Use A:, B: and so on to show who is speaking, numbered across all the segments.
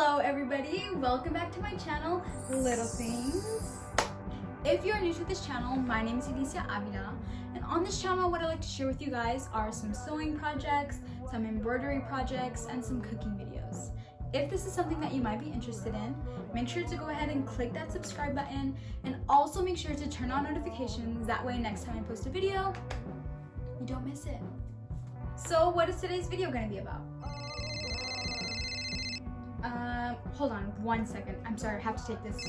A: Hello everybody, welcome back to my channel, Little Things. If you're new to this channel, my name is Alicia Avila, and on this channel what I like to share with you guys are some sewing projects, some embroidery projects, and some cooking videos. If this is something that you might be interested in, make sure to go ahead and click that subscribe button, and also make sure to turn on notifications, that way next time I post a video, you don't miss it. So what is today's video going to be about? Hold on 1 second. I'm sorry, I have to take this.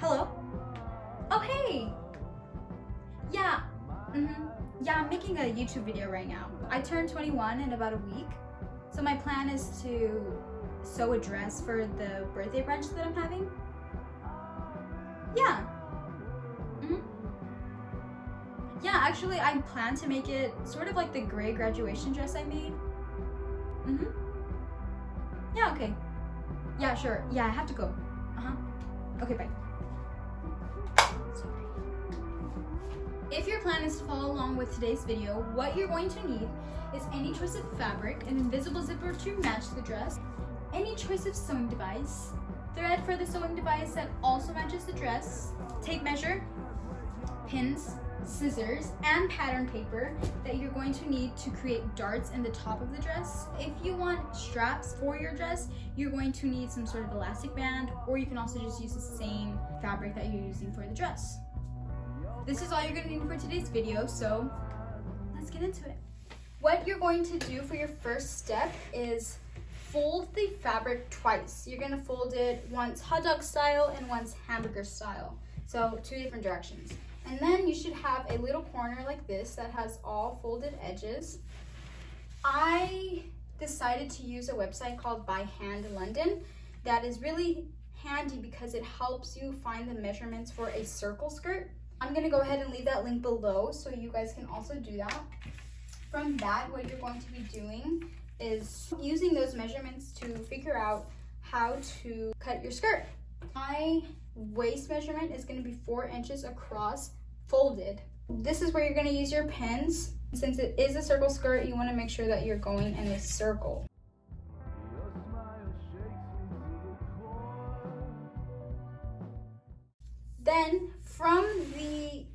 A: Hello? Oh, hey! Yeah, yeah, I'm making a YouTube video right now. I turned 21 in about a week. So my plan is to sew a dress for the birthday brunch that I'm having. Yeah. Yeah, actually, I plan to make it sort of like the gray graduation dress I made. Yeah, okay. Yeah, sure. Yeah, I have to go. Okay, bye. Sorry. If your plan is to follow along with today's video, what you're going to need is any choice of fabric, an invisible zipper to match the dress, any choice of sewing device, thread for the sewing device that also matches the dress, tape measure, pins, scissors, and pattern paper that you're going to need to create darts in the top of the dress. If you want straps for your dress, you're going to need some sort of elastic band, or you can also just use the same fabric that you're using for the dress. This is all you're going to need for today's video, so let's get into it. What you're going to do for your first step is fold the fabric twice. You're going to fold it once hot dog style and once hamburger style, so 2 different directions. And then you should have a little corner like this that has all folded edges. I decided to use a website called By Hand London that is really handy because it helps you find the measurements for a circle skirt. I'm gonna go ahead and leave that link below so you guys can also do that. From that, what you're going to be doing is using those measurements to figure out how to cut your skirt. My waist measurement is going to be 4 inches across, folded. This is where you're going to use your pins. Since it is a circle skirt, you want to make sure that you're going in a circle. Then from the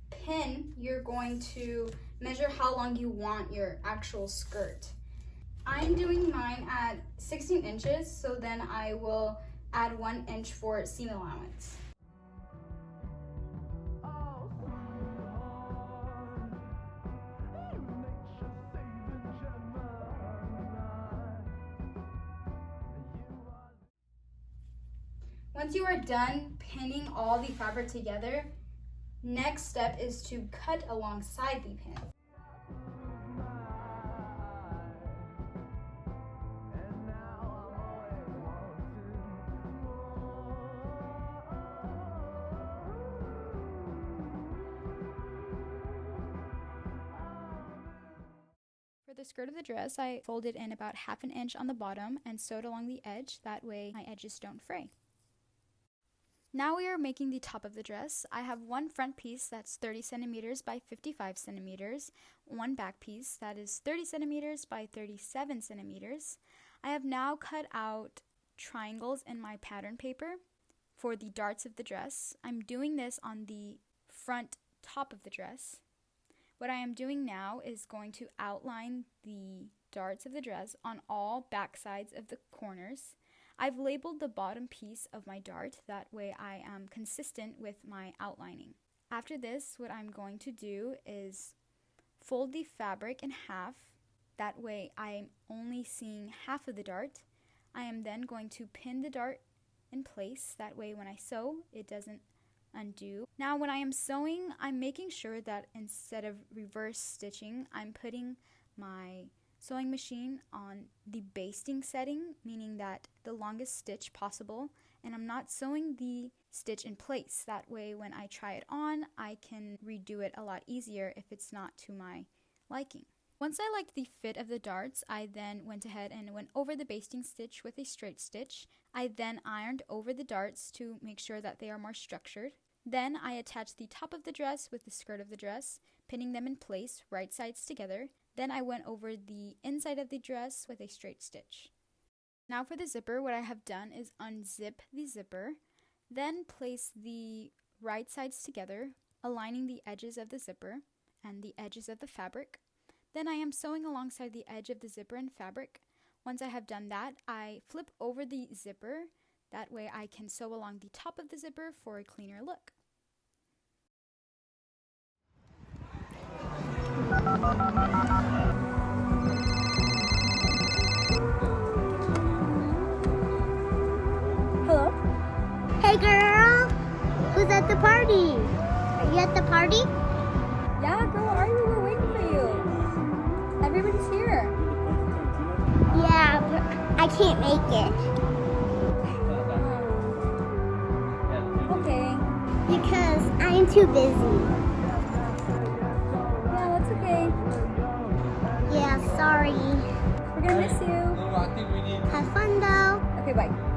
A: pin, you're going to measure how long you want your actual skirt. I'm doing mine at 16 inches, so then I will add 1 inch for seam allowance. Once you are done pinning all the fabric together, next step is to cut alongside the pin. For the skirt of the dress, I folded in about 1/2 inch on the bottom and sewed along the edge, that way my edges don't fray. Now we are making the top of the dress. I have one front piece that's 30 centimeters by 55 centimeters, one back piece that is 30 centimeters by 37 centimeters. I have now cut out triangles in my pattern paper for the darts of the dress. I'm doing this on the front top of the dress. What I am doing now is going to outline the darts of the dress on all back sides of the corners. I've labeled the bottom piece of my dart, that way I am consistent with my outlining. After this, what I'm going to do is fold the fabric in half, that way I'm only seeing half of the dart. I am then going to pin the dart in place, that way when I sew, it doesn't undo. Now when I am sewing, I'm making sure that instead of reverse stitching, I'm putting my sewing machine on the basting setting, meaning that the longest stitch possible, and I'm not sewing the stitch in place. That way when I try it on, I can redo it a lot easier if it's not to my liking. Once I liked the fit of the darts, I then went ahead and went over the basting stitch with a straight stitch. I then ironed over the darts to make sure that they are more structured. Then I attached the top of the dress with the skirt of the dress, pinning them in place, right sides together. Then I went over the inside of the dress with a straight stitch. Now for the zipper, what I have done is unzip the zipper, then place the right sides together, aligning the edges of the zipper and the edges of the fabric. Then I am sewing alongside the edge of the zipper and fabric. Once I have done that, I flip over the zipper. That way I can sew along the top of the zipper for a cleaner look. Hello?
B: Hey girl! Who's at the party? Are you at the party?
A: Yeah, girl, are you? We're waiting for you. Everybody's here.
B: Yeah, but I can't make it.
A: Okay.
B: Because I'm too busy.
A: Yeah, that's okay.
B: Yeah, sorry.
A: We're gonna miss you.
B: Have fun though.
A: Okay, bye.